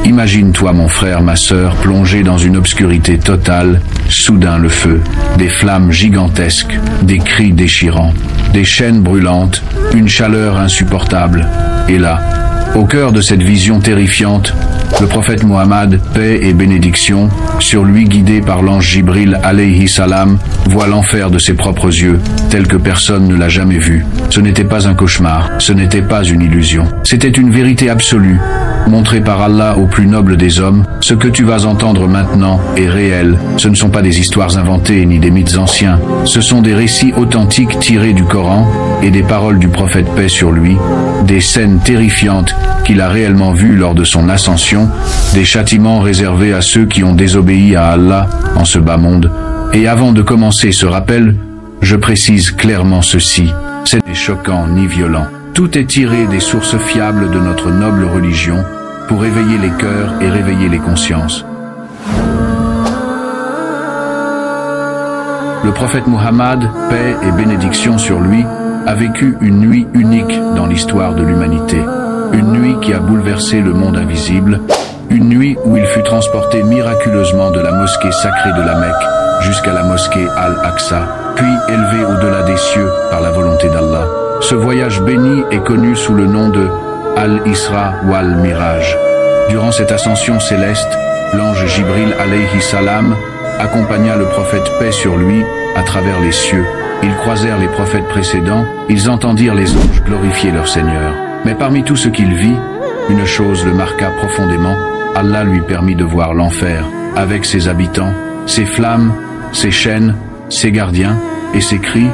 Imagine-toi mon frère, ma sœur, plongés dans une obscurité totale, soudain le feu, des flammes gigantesques, des cris déchirants, des chaînes brûlantes, une chaleur insupportable. Et là, au cœur de cette vision terrifiante, le prophète Muhammad, paix et bénédiction, sur lui guidé par l'ange Jibril alayhi salam, voit l'enfer de ses propres yeux, tel que personne ne l'a jamais vu. Ce n'était pas un cauchemar, ce n'était pas une illusion, c'était une vérité absolue, montrée par Allah au plus noble des hommes. Ce que tu vas entendre maintenant est réel, ce ne sont pas des histoires inventées ni des mythes anciens, ce sont des récits authentiques tirés du Coran et des paroles du prophète paix sur lui, des scènes terrifiantes qu'il a réellement vues lors de son ascension, des châtiments réservés à ceux qui ont désobéi à Allah en ce bas monde. Et avant de commencer ce rappel, je précise clairement ceci, c'est ni choquant ni violent. Tout est tiré des sources fiables de notre noble religion pour éveiller les cœurs et réveiller les consciences. Le prophète Muhammad, paix et bénédiction sur lui, a vécu une nuit unique dans l'histoire de l'humanité. Une nuit qui a bouleversé le monde invisible, une nuit où il fut transporté miraculeusement de la mosquée sacrée de la Mecque jusqu'à la mosquée Al-Aqsa, puis élevé au-delà des cieux par la volonté d'Allah. Ce voyage béni est connu sous le nom de Al-Isra ou Al-Miraj. Durant cette ascension céleste, l'ange Jibril alayhi salam accompagna le prophète paix sur lui à travers les cieux. Ils croisèrent les prophètes précédents, ils entendirent les anges glorifier leur Seigneur. Mais parmi tout ce qu'il vit, une chose le marqua profondément, Allah lui permit de voir l'enfer, avec ses habitants, ses flammes, ses chaînes, ses gardiens et ses cris.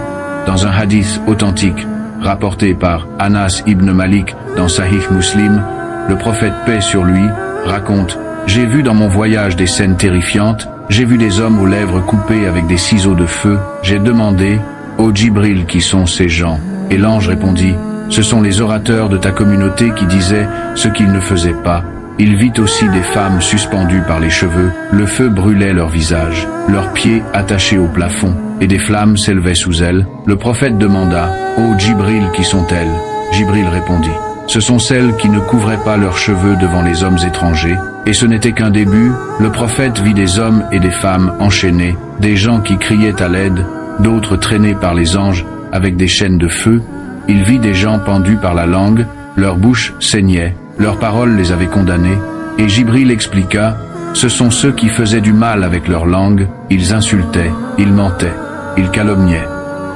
Dans un hadith authentique, rapporté par Anas ibn Malik dans Sahih Muslim, le prophète paix sur lui raconte « J'ai vu dans mon voyage des scènes terrifiantes, j'ai vu des hommes aux lèvres coupées avec des ciseaux de feu, j'ai demandé « Ô Jibril, qui sont ces gens ?» Et l'ange répondit « Ce sont les orateurs de ta communauté qui disaient ce qu'ils ne faisaient pas. » Il vit aussi des femmes suspendues par les cheveux, le feu brûlait leur visage, leurs pieds attachés au plafond, et des flammes s'élevaient sous elles. Le prophète demanda « Ô Jibril, qui sont-elles » Jibril répondit « Ce sont celles qui ne couvraient pas leurs cheveux devant les hommes étrangers. » Et ce n'était qu'un début, le prophète vit des hommes et des femmes enchaînés, des gens qui criaient à l'aide, d'autres traînés par les anges avec des chaînes de feu. Il vit des gens pendus par la langue, leur bouche saignait, leurs paroles les avaient condamnés, et Jibril expliqua, ce sont ceux qui faisaient du mal avec leur langue, ils insultaient, ils mentaient, ils calomniaient,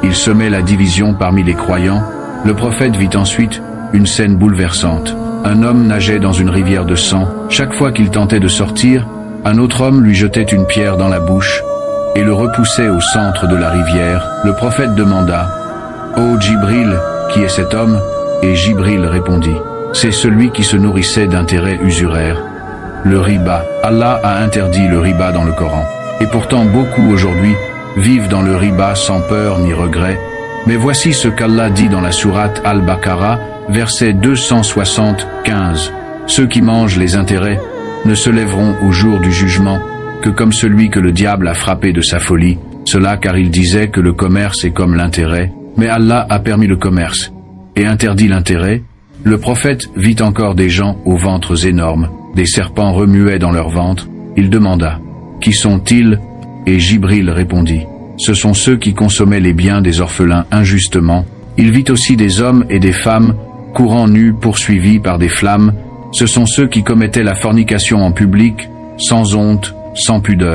ils semaient la division parmi les croyants. Le prophète vit ensuite une scène bouleversante. Un homme nageait dans une rivière de sang. Chaque fois qu'il tentait de sortir, un autre homme lui jetait une pierre dans la bouche et le repoussait au centre de la rivière. Le prophète demanda « Ô Jibril, qui est cet homme ?» Et Jibril répondit « C'est celui qui se nourrissait d'intérêts usuraires. » Le riba. Allah a interdit le riba dans le Coran. Et pourtant beaucoup aujourd'hui vivent dans le riba sans peur ni regret. Mais voici ce qu'Allah dit dans la sourate Al-Baqarah, verset 275. Ceux qui mangent les intérêts ne se lèveront au jour du jugement que comme celui que le diable a frappé de sa folie. Cela car il disait que le commerce est comme l'intérêt. Mais Allah a permis le commerce et interdit l'intérêt. Le prophète vit encore des gens aux ventres énormes. Des serpents remuaient dans leur ventre. Il demanda « Qui sont-ils » Et Jibril répondit « Ce sont ceux qui consommaient les biens des orphelins injustement. » Il vit aussi des hommes et des femmes courant nus poursuivis par des flammes. Ce sont ceux qui commettaient la fornication en public, sans honte, sans pudeur.